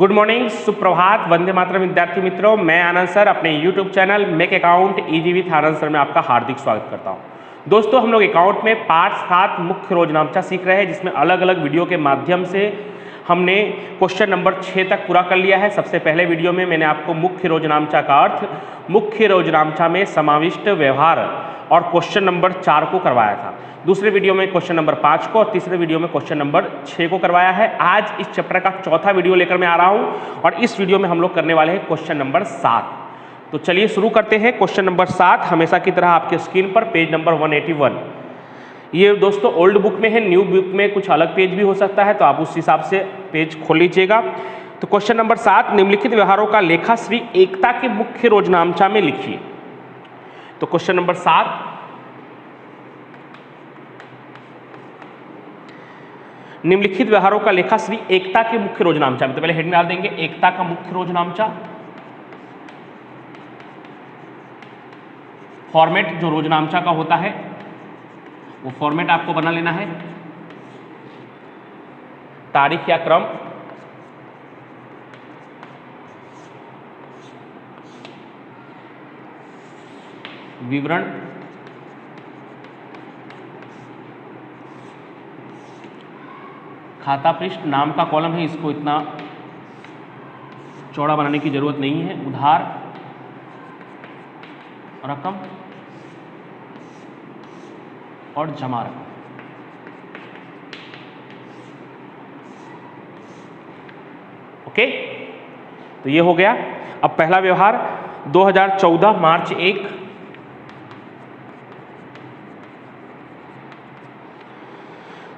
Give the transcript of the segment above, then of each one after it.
Good morning, सुप्रभात, वंदे मातरम विद्यार्थी मित्रों। मैं आनंद सर अपने YouTube channel make account easy with Anand sir में आपका हार्दिक स्वागत करता हूं। दोस्तों, हम लोग अकाउंट में पार्ट 7 मुख्य रोजनामचा सीख रहे हैं, जिसमें अलग अलग वीडियो के माध्यम से हमने क्वेश्चन नंबर 6 तक पूरा कर लिया है। सबसे पहले वीडियो में मैंने आपको मुख्य रोजनामचा का अर्थ, मुख्य रोजनामचा में समाविष्ट व्यवहार और क्वेश्चन नंबर 4 को करवाया था। दूसरे वीडियो में क्वेश्चन नंबर 5 को और तीसरे वीडियो में क्वेश्चन नंबर 6 को करवाया है। आज इस चैप्टर का चौथा वीडियो लेकर मैं आ रहा हूं और इस वीडियो में हम लोग करने वाले हैं क्वेश्चन नंबर 7। तो चलिए शुरू करते हैं। क्वेश्चन नंबर 7 हमेशा की तरह आपके स्क्रीन पर पेज नंबर 181। ये दोस्तों ओल्ड बुक में है, न्यू बुक में कुछ अलग पेज भी हो सकता है, तो आप उस हिसाब से पेज खोल लीजिएगा। तो क्वेश्चन नंबर 7, निम्नलिखित व्यवहारों का लेखाश्री एकता के मुख्य रोजनामचा में लिखिए। तो क्वेश्चन नंबर 7, निम्नलिखित व्यवहारों का लेखाश्री एकता के मुख्य रोजनामचा में, तो पहले हेडिंग डाल देंगे एकता का मुख्य रोजनामचा। फॉर्मेट जो रोजनामचा का होता है वो फॉर्मेट आपको बना लेना है। तारीख या क्रम, विवरण, खाता पृष्ठ, नाम का कॉलम है, इसको इतना चौड़ा बनाने की जरूरत नहीं है। उधार, रकम और जमा रकम। ओके, तो ये हो गया। अब पहला व्यवहार 2014 मार्च 1,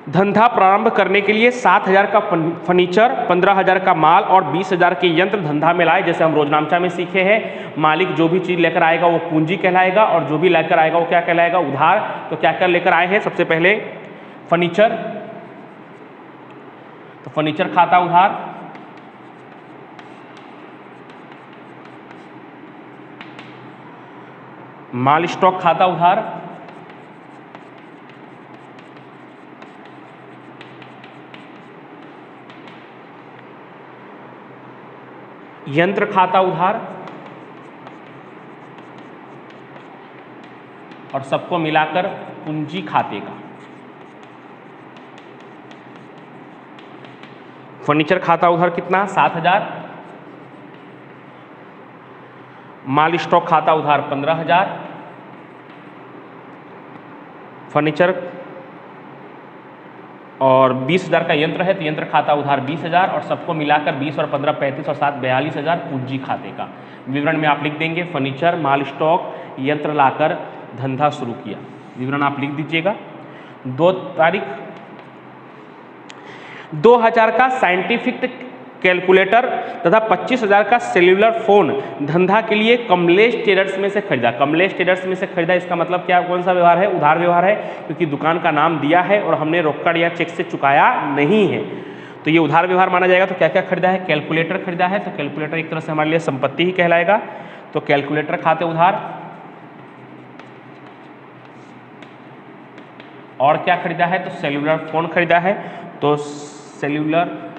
धंधा प्रारंभ करने के लिए 7,000 का फर्नीचर, 15,000 का माल और 20,000 के यंत्र धंधा में लाए। जैसे हम रोजनामचा में सीखे हैं, मालिक जो भी चीज लेकर आएगा वो पूंजी कहलाएगा और जो भी लेकर आएगा वो क्या कहलाएगा, उधार। तो क्या क्या लेकर आए हैं, सबसे पहले फर्नीचर, तो फर्नीचर खाता उधार, माल स्टॉक खाता उधार, यंत्र खाता उधार और सबको मिलाकर पूंजी खाते का। फर्नीचर खाता उधार कितना, 7,000, माल स्टॉक खाता उधार 15,000, फर्नीचर और 20,000 का यंत्र है तो यंत्र खाता उधार 20,000 और सबको मिलाकर 20 और 15 35 और 7 42,000 पूंजी खाते का। विवरण में आप लिख देंगे फर्नीचर, माल स्टॉक, यंत्र लाकर धंधा शुरू किया। विवरण आप लिख दीजिएगा। 2 तारीख 2,000 का साइंटिफिक कैलकुलेटर तथा 25,000 का सेल्यूलर फोन धंधा के लिए कमलेश ट्रेडर्स में से खरीदा। कमलेश ट्रेडर्स में से खरीदा, इसका मतलब क्या, कौन सा व्यवहार है, उधार व्यवहार है, क्योंकि दुकान का नाम दिया है और हमने रोकड़ या चेक से चुकाया नहीं है, तो ये उधार व्यवहार माना जाएगा। तो क्या क्या खरीदा है, कैलकुलेटर खरीदा है, तो कैलकुलेटर एक तरह से हमारे लिए संपत्ति ही कहलाएगा। तो कैलकुलेटर खाते उधार। और क्या खरीदा है, तो सेल्यूलर फोन खरीदा है, तो सेल्यूलर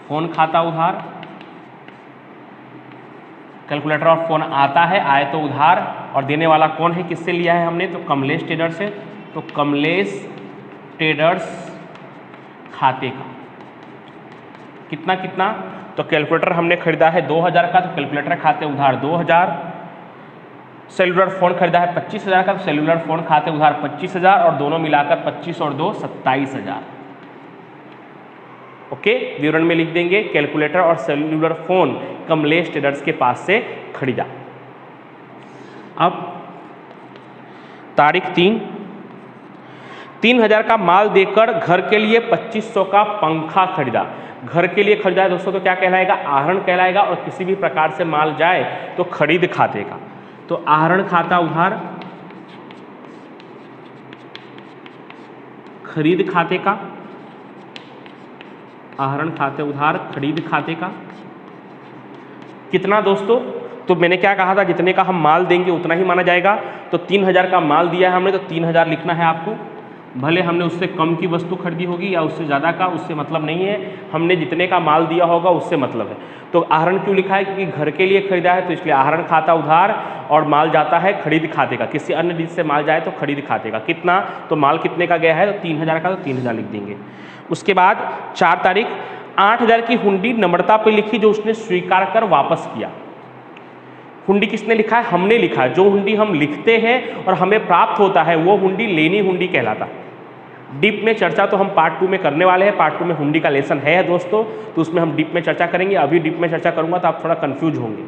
फोन खाता उधार। कैलकुलेटर और फोन आता है, आए तो उधार, और देने वाला कौन है, किससे लिया है हमने, तो कमलेश ट्रेडर्स से, तो कमलेश ट्रेडर्स खाते का। कितना कितना, तो कैलकुलेटर हमने खरीदा है 2,000 का, तो कैलकुलेटर खाते उधार 2,000। सेल्यूलर फोन खरीदा है 25,000 का, तो सेल्यूलर फोन खाते उधार 25,000 और दोनों मिलाकर 25 और 2 27,000। ओके, विवरण में लिख देंगे कैलकुलेटर और सेल्यूलर फोन कमलेश ट्रेडर्स के पास से खरीदा। अब तारीख 3, 3,000 का माल देकर घर के लिए 2,500 का पंखा खरीदा। घर के लिए खरीदा है दोस्तों, तो क्या कहलाएगा, आहरण कहलाएगा, और किसी भी प्रकार से माल जाए तो खरीद खाते का। तो आहरण खाता उधार, खरीद खाते का, आहरण खाते उधार, खरीद खाते का। कितना दोस्तों, तो मैंने क्या कहा था, जितने का हम माल देंगे उतना ही माना जाएगा। तो 3,000 का माल दिया है हमने, तो 3,000 लिखना है आपको। भले हमने उससे कम की वस्तु खरीदी होगी या उससे ज़्यादा का, उससे मतलब नहीं है, हमने जितने का माल दिया होगा उससे मतलब है। तो आहरण क्यों लिखा है? क्योंकि घर के लिए खरीदा है तो इसलिए आहरण खाता उधार और माल जाता है खरीद खाते का। किसी अन्य रीत से माल जाए तो खरीद खाते का। कितना? तो माल कितने का गया है? तो 3000 का, तो 3000 लिख देंगे। उसके बाद 4 तारीख 8000 की हुंडी नम्रता पे लिखी जो उसने स्वीकार कर वापस किया। हुंडी किसने लिखा है? हमने लिखा है। जो हुंडी हम लिखते हैं और हमें प्राप्त होता है वो हुंडी लेनी हुंडी कहलाता है। डीप में चर्चा तो हम पार्ट 2 में करने वाले हैं। पार्ट 2 में हुंडी का लेसन है दोस्तों, तो उसमें हम डीप में चर्चा करेंगे। अभी डीप में चर्चा करूंगा तो आप थोड़ा कंफ्यूज होंगे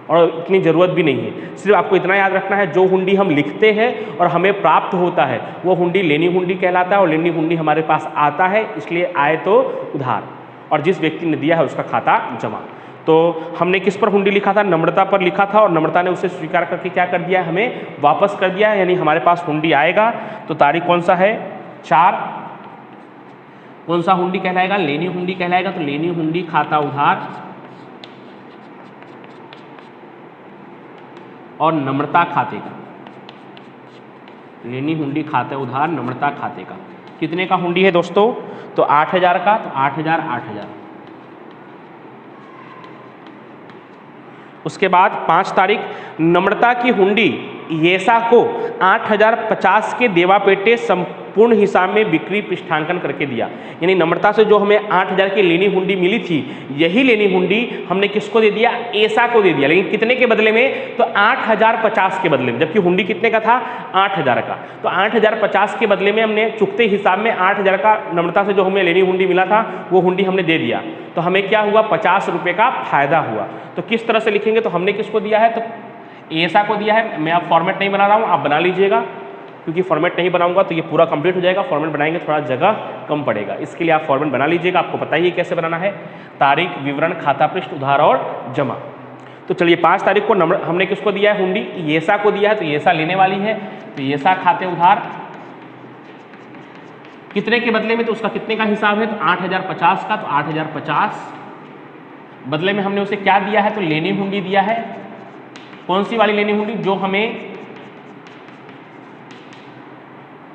और इतनी ज़रूरत भी नहीं है। सिर्फ आपको इतना याद रखना है, जो हुंडी हम लिखते हैं और हमें प्राप्त होता है वो हुंडी लेनी हुंडी कहलाता है और लेनी हुंडी हमारे पास आता है, इसलिए आए तो उधार, और जिस व्यक्ति ने दिया है उसका खाता जमा। तो हमने किस पर हुंडी लिखा था? नम्रता पर लिखा था और नम्रता ने उसे स्वीकार करके क्या कर दिया? हमें वापस कर दिया, यानी हमारे पास हुंडी आएगा। तो तारीख कौन सा है? 4। कौन सा हुंडी कहलाएगा? लेनी हुंडी कहलाएगा। तो लेनी हुंडी खाता उधार और नम्रता खाते का। लेनी हुंडी खाते उधार, नम्रता खाते का। कितने का हुंडी है दोस्तों? तो 8000 का। तो 8000 8000। उसके बाद 5 तारीख नम्रता की हुंडी येसा को 8050 के देवा पेटे संपूर्ण हिसाब में बिक्री पृष्ठांकन करके दिया। यानी नम्रता से जो हमें 8000 की लेनी हुंडी मिली थी, यही लेनी हुंडी हमने किसको दे दिया? येसा को दे दिया। लेकिन कितने के बदले में? तो 8050 के बदले में, जबकि हुंडी कितने का था? 8000 का। तो 8050 के बदले में हमने चुकते हिसाब में 8000 का नम्रता से जो हमें लेनी हुंडी मिला था वो हुंडी हमने दे दिया। तो हमें क्या हुआ? 50 रुपये का फायदा हुआ। तो किस तरह से लिखेंगे? तो हमने किसको दिया है? तो ऐसा को दिया है। मैं आप फॉर्मेट नहीं बना रहा हूँ, आप बना लीजिएगा, क्योंकि फॉर्मेट नहीं बनाऊंगा तो ये पूरा कंप्लीट हो जाएगा। फॉर्मेट बनाएंगे थोड़ा जगह कम पड़ेगा, इसके लिए आप फॉर्मेट बना लीजिएगा। आपको पता ही है कैसे बनाना है। तारीख, विवरण, खाता पृष्ठ, उधार और जमा। तो चलिए 5 तारीख को हमने किसको दिया है हुंडी? येसा को दिया है। तो येसा लेने वाली है, तो येसा खाते उधार कितने के बदले में? तो उसका कितने का हिसाब है? तो 8050 का। तो 8050 बदले में हमने उसे क्या दिया है? तो लेनी हुंडी दिया है। कौन सी वाली लेनी हुंडी? जो हमें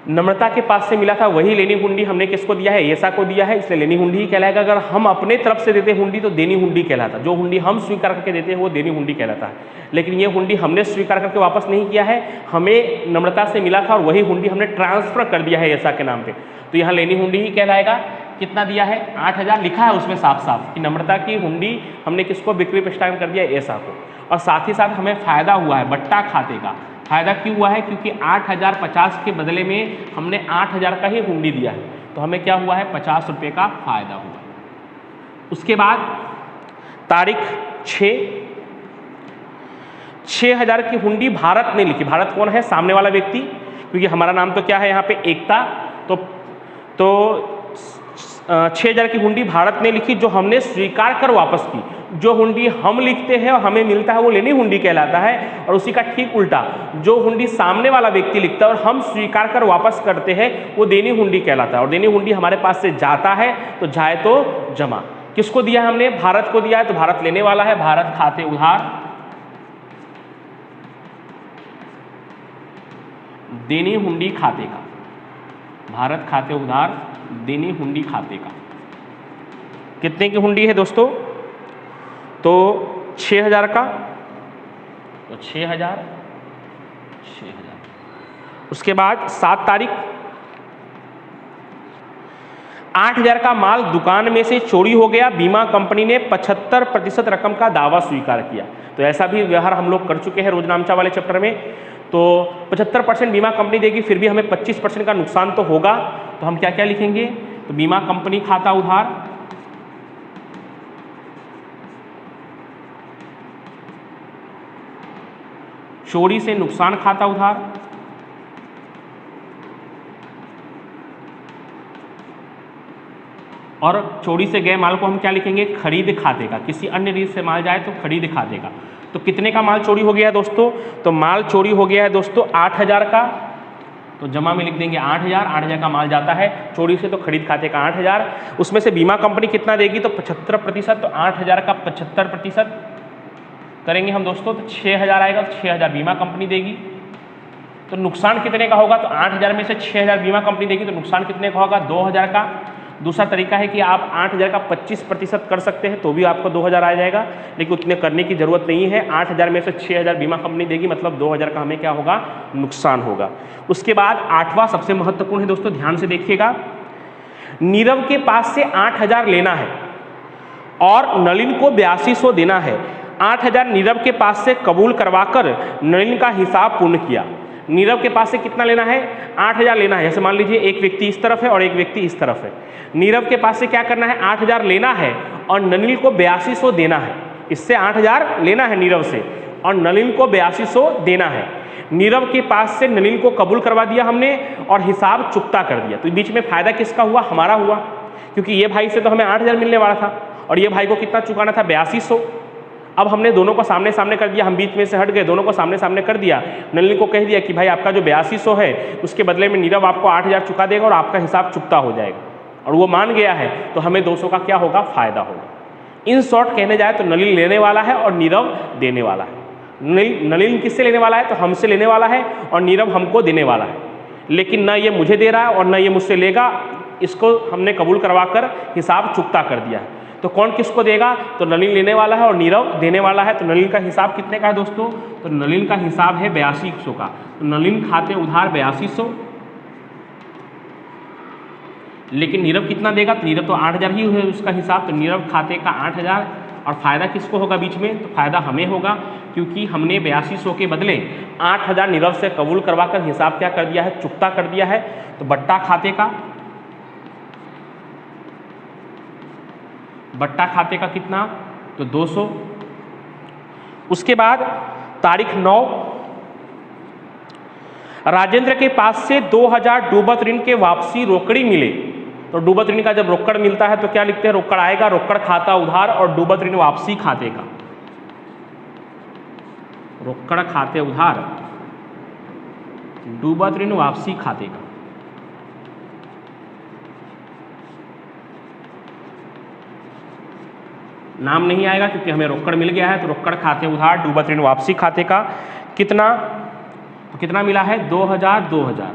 नम्रता के पास से मिला था वही लेनी हुंडी हमने किसको दिया है? येसा को दिया है, इसलिए लेनी हुंडी ही कहलाएगा। अगर हम अपने तरफ से देते हुंडी तो देनी हुंडी कहलाता। जो हुंडी हम स्वीकार करके देते हैं वो देनी हुंडी कहलाता है। लेकिन ये हुंडी हमने स्वीकार करके वापस नहीं किया है, हमें नम्रता से मिला था और वही हुंडी हमने ट्रांसफर कर दिया है येसा के नाम पे, तो यहाँ लेनी हुंडी ही कहलाएगा। कितना दिया है? 8000 लिखा है उसमें साफ साफ कि नम्रता की हुंडी हमने किसको बिक्री पृष्ठांकन कर दिया? येसा को। और साथ ही साथ हमें फायदा हुआ है बट्टा खाते का। फायदा क्यों हुआ है? क्योंकि 8050 के बदले में हमने 8000 का ही हुंडी दिया है, तो हमें क्या हुआ है? 50 रुपये का फायदा हुआ। उसके बाद तारीख 6000 की हुंडी भारत ने लिखी। भारत कौन है? सामने वाला व्यक्ति, क्योंकि हमारा नाम तो क्या है यहाँ पे? एकता। तो 6000 की हुंडी भारत ने लिखी जो हमने स्वीकार कर वापस की। जो हुंडी हम लिखते हैं और हमें मिलता है वो लेनी हुंडी कहलाता है, और उसी का ठीक उल्टा जो हुंडी सामने वाला व्यक्ति लिखता है और हम स्वीकार कर वापस करते हैं वो देनी हुंडी कहलाता है। और देनी हुंडी हमारे पास से जाता है तो जाए तो जमा। किसको दिया है हमने? भारत को दिया है, तो भारत लेने वाला है। भारत खाते उधार, देनी हुंडी खाते का। भारत खाते उधार, देनी हुंडी खाते का। कितने की हुंडी है दोस्तों? तो 6000 का। तो 6000। उसके बाद 7 तारीख 8000 का माल दुकान में से चोरी हो गया। बीमा कंपनी ने 75% रकम का दावा स्वीकार किया। तो ऐसा भी व्यवहार हम लोग कर चुके हैं रोजनामचा वाले चैप्टर में। तो 75% बीमा कंपनी देगी, फिर भी हमें 25% का नुकसान तो होगा। तो हम क्या क्या लिखेंगे? तो बीमा कंपनी खाता उधार, चोरी से नुकसान खाता उधार, और चोरी से गए माल को हम क्या लिखेंगे? खरीद खाते का। किसी अन्य रीत से माल जाए तो खरीद खाते का। तो कितने का माल चोरी हो गया है दोस्तों? तो माल चोरी हो गया है दोस्तों 8000 का। तो जमा में लिख देंगे 8000। 8000 का माल जाता है चोरी से, तो खरीद खाते का 8000। उसमें से बीमा कंपनी कितना देगी? तो 75%। तो 8000 का 75% करेंगे हम दोस्तों, तो 6000 आएगा। तो 6000 बीमा कंपनी देगी। तो नुकसान कितने का होगा, तो 8,000 में से 6,000 बीमा कंपनी देगी तो नुकसान कितने का होगा, 2,000 का। दूसरा तरीका है कि आप 8,000 का 25% कर सकते हैं तो भी आपको 2,000 आ जाएगा, लेकिन उतने करने की जरूरत नहीं है। 8,000 में से 6,000 बीमा कंपनी देगी, मतलब 2,000 का हमें क्या होगा, नुकसान होगा। उसके बाद 8वां सबसे महत्वपूर्ण है दोस्तों, ध्यान से देखिएगा। नीरव के पास से 8,000 लेना है और नलिन को 8200 देना है। 8,000 नीरव के पास से कबूल करवाकर नलिन का हिसाब पूर्ण किया। नीरव के पास से कितना लेना है, 8,000 लेना है। जैसे मान लीजिए एक व्यक्ति इस तरफ है और एक व्यक्ति इस तरफ है। नीरव के पास से क्या करना है, 8,000 लेना है और नलिन को 8200 देना है। इससे 8,000 लेना है नीरव से और नलिन को 8200 देना है। नीरव के पास से नलिन को कबूल करवा दिया हमने और हिसाब चुकता कर दिया। तो बीच में फायदा किसका हुआ, हमारा हुआ, क्योंकि ये भाई से तो हमें 8,000 मिलने वाला था और ये भाई को कितना चुकाना था, 8200। अब हमने दोनों को सामने सामने कर दिया, हम बीच में से हट गए, दोनों को सामने सामने कर दिया। नलिन को कह दिया कि भाई आपका जो 8200 है उसके बदले में नीरव आपको 8,000 चुका देगा और आपका हिसाब चुकता हो जाएगा, और वो मान गया है तो हमें 200 का क्या होगा, फायदा होगा। इन शॉर्ट कहने जाए तो नलिन लेने वाला है और नीरव देने वाला है। नलिन किससे लेने वाला है, तो हमसे लेने वाला है और नीरव हमको देने वाला है। लेकिन ना ये मुझे दे रहा है और ना ये मुझसे लेगा, इसको हमने कबूल करवा कर हिसाब चुकता कर दिया है। तो कौन किसको देगा, तो नलिन लेने वाला है और नीरव देने वाला है। तो नलिन का हिसाब कितने का है दोस्तों, तो नलिन का हिसाब है 8200 का। तो नलिन खाते उधार 8200, लेकिन नीरव कितना देगा, तो नीरव तो 8,000 ही है उसका हिसाब, तो नीरव खाते का 8,000। और फायदा किसको होगा बीच में, तो फायदा हमें होगा, क्योंकि हमने 8200 के बदले 8,000 नीरव से कबूल करवा कर हिसाब क्या कर दिया है, चुकता कर दिया है। तो बट्टा खाते का कितना, तो 200। उसके बाद तारीख 9, राजेंद्र के पास से 2,000 डूबत ऋण के वापसी रोकड़ी मिले। तो डूबत ऋण का जब रोकड़ मिलता है तो क्या लिखते हैं, रोकड़ आएगा, रोकड़ खाता उधार और डूबत ऋण वापसी खाते का। रोकड़ खाते उधार, डूबत ऋण वापसी खाते का। नाम नहीं आएगा क्योंकि हमें रोकड़ मिल गया है। तो रोकड़ खाते उधार डूबत ऋण वापसी खाते का कितना, तो कितना मिला है, 2,000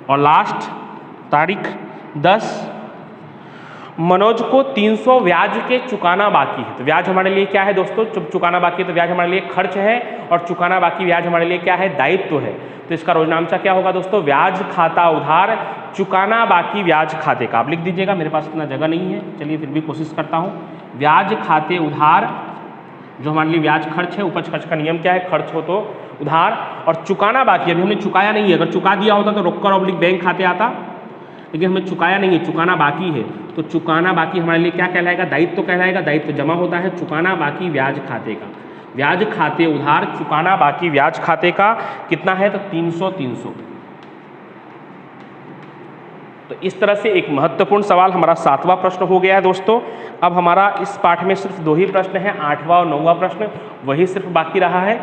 और लास्ट तारीख 10, मनोज को 300 ब्याज के चुकाना बाकी है। तो ब्याज हमारे लिए क्या है दोस्तों, चुकाना बाकी है, तो ब्याज हमारे लिए खर्च है और चुकाना बाकी ब्याज हमारे लिए क्या है, दायित्व है। तो इसका रोजनामचा क्या होगा दोस्तों, ब्याज खाता उधार चुकाना बाकी ब्याज खाते का। आप लिख दीजिएगा, मेरे पास इतना जगह नहीं है, चलिए फिर भी कोशिश करता हूँ। ब्याज खाते उधार, जो हमारे लिए ब्याज खर्च है, उपज खर्च का नियम क्या है, खर्च हो तो उधार, और चुकाना बाकी अभी हमने चुकाया नहीं है। अगर चुका दिया होता तो रोकड़ ऑब्लिक बैंक खाते आता, लेकिन हमें चुकाया नहीं है, चुकाना बाकी है। तो चुकाना बाकी हमारे लिए क्या कहलाएगा, दायित्व कहलाएगा। दायित्व जमा होता है चुकाना बाकी ब्याज खाते का। ब्याज खाते उधार चुकाना बाकी ब्याज खाते का कितना है, तो 300। तो इस तरह से एक महत्वपूर्ण सवाल हमारा 7वां प्रश्न हो गया है दोस्तों। अब हमारा इस पाठ में सिर्फ 2 ही प्रश्न हैं, 8वां और 9वां प्रश्न, वही सिर्फ बाकी रहा है।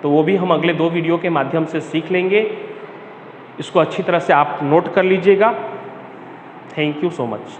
तो वो भी हम अगले 2 वीडियो के माध्यम से सीख लेंगे। इसको अच्छी तरह से आप नोट कर लीजिएगा। Thank you so much.